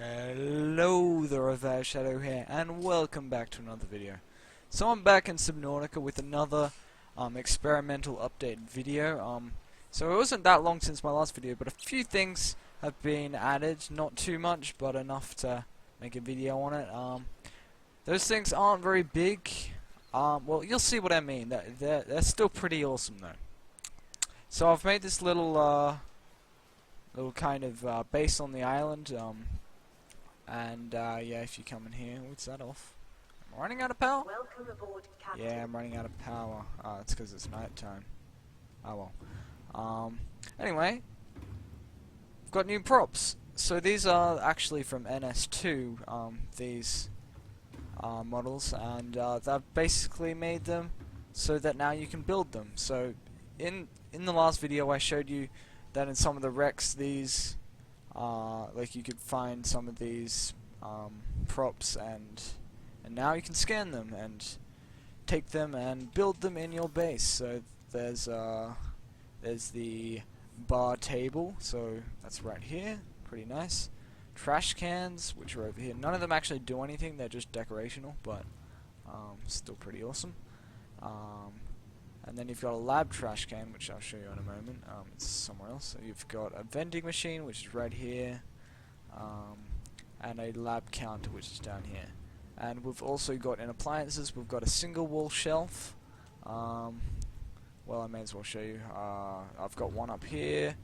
Hello, the Reverse Shadow here, and welcome back to another video. So I'm back in Subnautica with another experimental update video. So it wasn't that long since my last video, but a few things have been added. Not too much, but enough to make a video on it. Those things aren't very big. Well, you'll see what I mean. They're still pretty awesome though. So I've made this little kind of base on the island. Yeah, if you come in here, what's that off? I'm running out of power? Welcome aboard, Captain. Yeah, I'm running out of power. It's because it's night time. Oh well. Anyway, I've got new props. So these are actually from NS2, these models, and I've basically made them so that now you can build them. So in the last video I showed you that in some of the wrecks these like you could find some of these props, and now you can scan them and take them and build them in your base. So there's the bar table, so that's right here, pretty nice. Trash cans, which are over here. None of them actually do anything, they're just decorational, but still pretty awesome. And then you've got a lab trash can, which I'll show you in a moment. It's somewhere else. So you've got a vending machine, which is right here, and a lab counter, which is down here. And we've also got in appliances, we've got a single wall shelf. Well, I may as well show you. I've got one up here,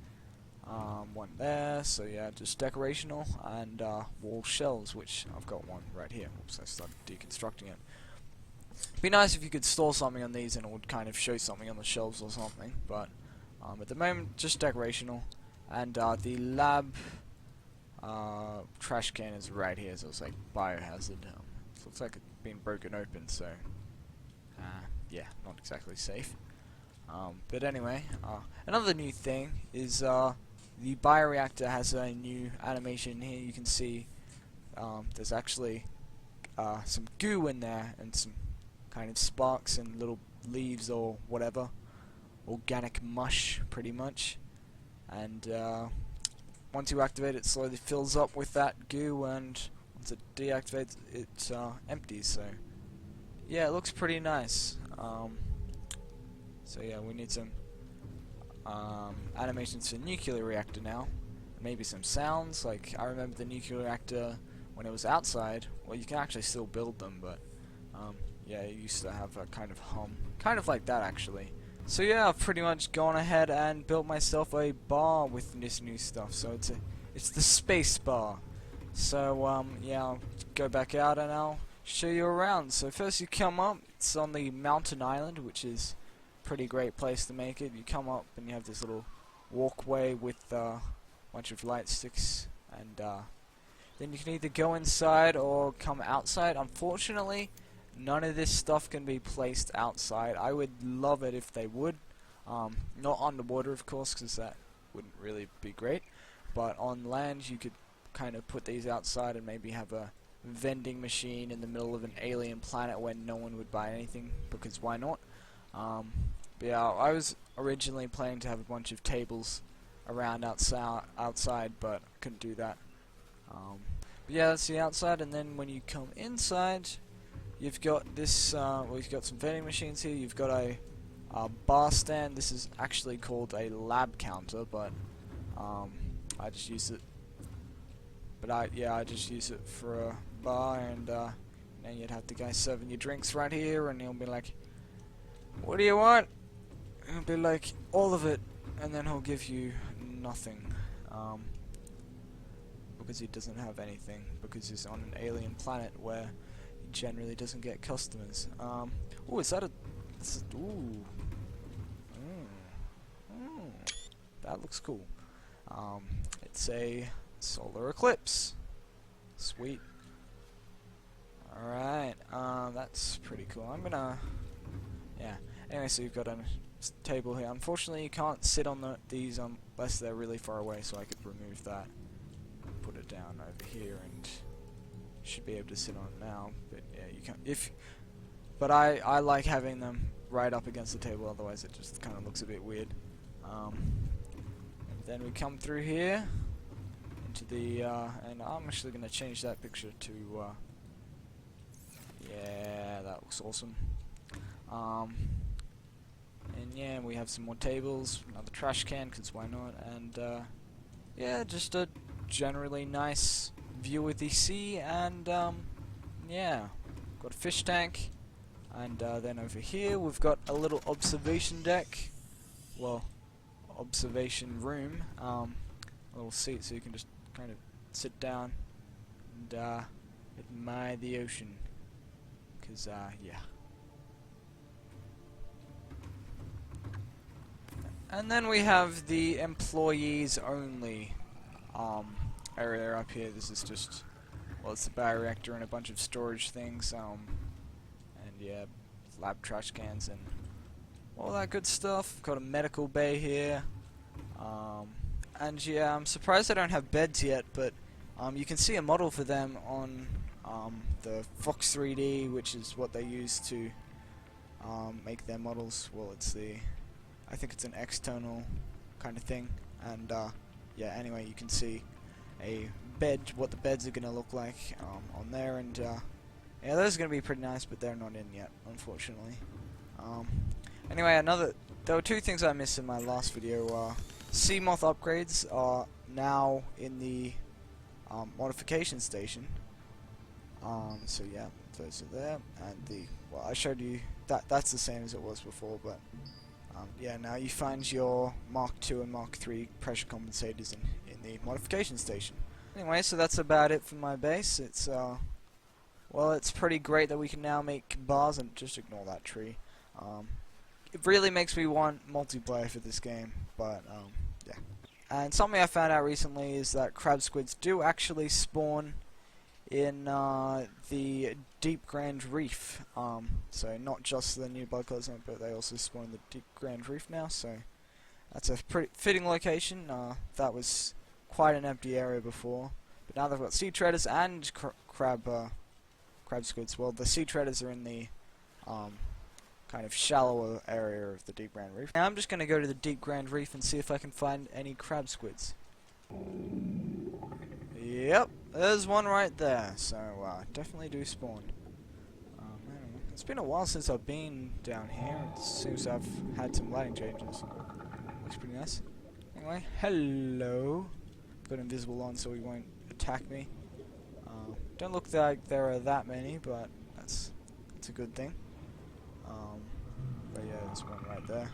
one there. So yeah, just decorational, and wall shelves, which I've got one right here. Oops, I started deconstructing it. It'd be nice if you could store something on these and it would kind of show something on the shelves or something, but at the moment just decorational. And the lab trash can is right here, so it's like biohazard. It looks like it's been broken open, so yeah, not exactly safe. But anyway, another new thing is the bioreactor has a new animation here. You can see there's actually some goo in there and some kind of sparks and little leaves or whatever, organic mush pretty much, and once you activate it, slowly fills up with that goo, and once it deactivates, it empties. So yeah, it looks pretty nice. So yeah, we need some animations for nuclear reactor now, maybe some sounds. Like I remember the nuclear reactor when it was outside. Well, you can actually still build them, but yeah, it used to have a kind of hum. Kind of like that, actually. So yeah, I've pretty much gone ahead and built myself a bar with this new stuff. So it's the space bar. So yeah, I'll go back out and I'll show you around. So first you come up, it's on the mountain island, which is a pretty great place to make it. You come up and you have this little walkway with a bunch of light sticks, and then you can either go inside or come outside. Unfortunately, none of this stuff can be placed outside. I would love it if they would. Not underwater, of course, because that wouldn't really be great. But on land, you could kind of put these outside and maybe have a vending machine in the middle of an alien planet where no one would buy anything, because why not? But yeah, I was originally planning to have a bunch of tables around outside, but I couldn't do that. But yeah, that's the outside, and then when you come inside, you've got this, well, you've got some vending machines here. You've got a bar stand. This is actually called a lab counter, but I just use it. But I just use it for a bar, and now you'd have the guy serving you drinks right here, and he'll be like, "What do you want?" He'll be like, "All of it," and then he'll give you nothing. Because he doesn't have anything, because he's on an alien planet where he generally doesn't get customers. Oh, is that a... Ooh. That looks cool. It's a solar eclipse. Sweet. Alright, that's pretty cool. I'm gonna... Yeah. Anyway, so you've got a table here. Unfortunately, you can't sit on these unless they're really far away, so I could remove that. Put it down over here, and should be able to sit on it now. But yeah, you can't. But I like having them right up against the table. Otherwise, it just kind of looks a bit weird. And then we come through here to the, and I'm actually going to change that picture to, yeah, that looks awesome. And yeah, we have some more tables, another trash can, because why not, and yeah, just a generally nice view of the sea, and yeah, got a fish tank, and then over here we've got a little observation deck, well, observation room, a little seat so you can just kind of sit down and admire the ocean, because yeah. And then we have the employees only area up here. This is just, well, it's the bioreactor and a bunch of storage things, and yeah, lab trash cans and all that good stuff. Got a medical bay here, and yeah, I'm surprised I don't have beds yet, but you can see a model for them on the Fox 3D, which is what they use to make their models. Well, it's the, I think it's an external kind of thing, and yeah, anyway, you can see a bed, what the beds are going to look like on there, and yeah, those are going to be pretty nice, but they're not in yet, unfortunately. Anyway, there were two things I missed in my last video. Sea moth upgrades are now in the modification station. So yeah, those are there, and well, I showed you that's the same as it was before, but yeah, now you find your Mark II and Mark III pressure compensators in the modification station. Anyway, so that's about it for my base. It's well, it's pretty great that we can now make bars, and just ignore that tree. It really makes me want multiplayer for this game, but yeah. And something I found out recently is that crab squids do actually spawn in the Deep Grand Reef. So not just the new blood clots, but they also spawn in the Deep Grand Reef now. So that's a pretty fitting location. That was quite an empty area before, but now they've got sea treaders and crab squids. Well, the sea treaders are in the kind of shallower area of the Deep Grand Reef. Now I'm just going to go to the Deep Grand Reef and see if I can find any crab squids. Yep, there's one right there, so definitely do spawn. It's been a while since I've been down here. It seems I've had some lighting changes. Looks pretty nice. Anyway, hello. Got invisible on so he won't attack me. Don't look like there are that many, but that's a good thing. But yeah, there's one right there.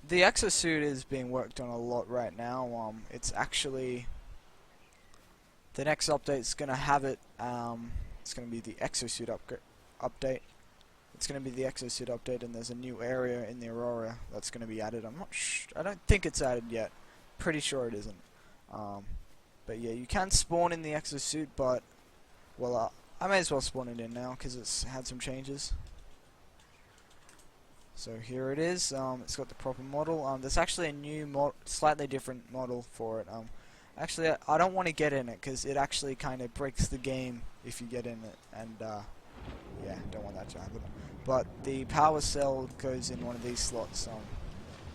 The Exosuit is being worked on a lot right now. It's actually, the next update's gonna have it. It's gonna be the Exosuit update. It's gonna be the Exosuit update, and there's a new area in the Aurora that's gonna be added. I'm not I don't think it's added yet. Pretty sure it isn't. But yeah, you can spawn in the Exosuit, but well, I may as well spawn it in now because it's had some changes. So here it is. It's got the proper model. There's actually a new slightly different model for it. Actually, I don't want to get in it because it actually kind of breaks the game if you get in it, and yeah, don't want that to happen. But the power cell goes in one of these slots,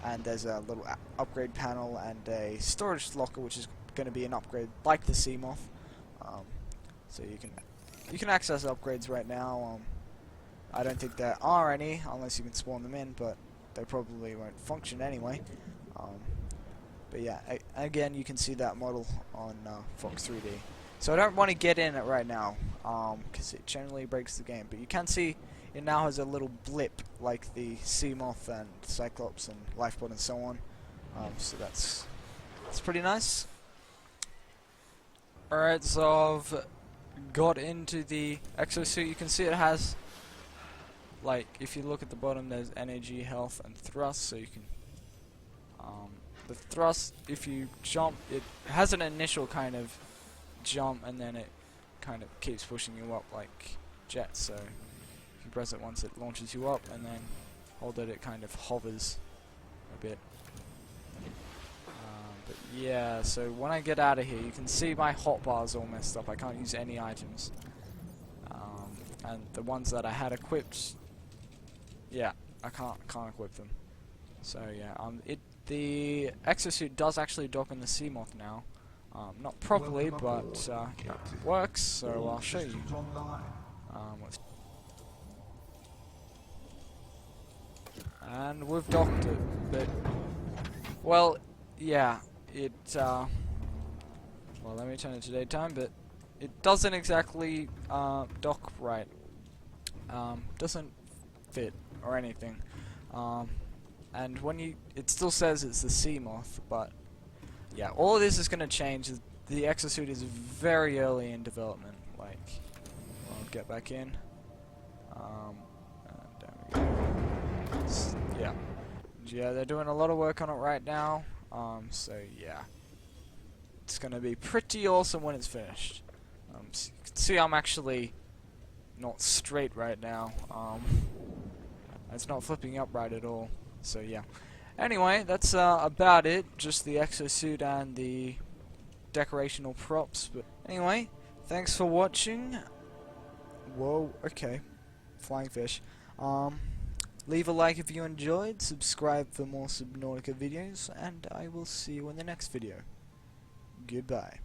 and there's a little upgrade panel and a storage locker, which is going to be an upgrade like the Sea Moth. So you can access upgrades right now. I don't think there are any, unless you can spawn them in, but they probably won't function anyway. But yeah, again, you can see that model on Fox 3D. So I don't want to get in it right now, because it generally breaks the game. But you can see it now has a little blip, like the Sea Moth and Cyclops and Lifebot and so on. So that's pretty nice. Alright, so I've got into the Exosuit. You can see it has, like, if you look at the bottom, there's energy, health, and thrust. So you can, the thrust, if you jump, it has an initial kind of jump, and then it kind of keeps pushing you up like jets. So if you press it once, it launches you up, and then hold it, it kind of hovers a bit. But yeah, so when I get out of here, you can see my hotbar's all messed up. I can't use any items. And the ones that I had equipped, yeah, I can't equip them. So yeah, the exosuit does actually dock on the sea moth now. Not properly, but it works, so I'll show you. And we've docked it, but, well, yeah, it, well, let me turn it to daytime, but it doesn't exactly dock right. Doesn't fit or anything. And when it still says it's the sea moth, but yeah, all of this is going to change. The exosuit is very early in development. Like, I'll get back in. And there we go. Yeah, they're doing a lot of work on it right now. So yeah, it's going to be pretty awesome when it's finished. So you can see I'm actually not straight right now. It's not flipping up right at all. So yeah. Anyway, that's about it. Just the exosuit and the decorational props. But anyway, thanks for watching. Whoa, okay. Flying fish. Leave a like if you enjoyed, subscribe for more Subnautica videos, and I will see you in the next video. Goodbye.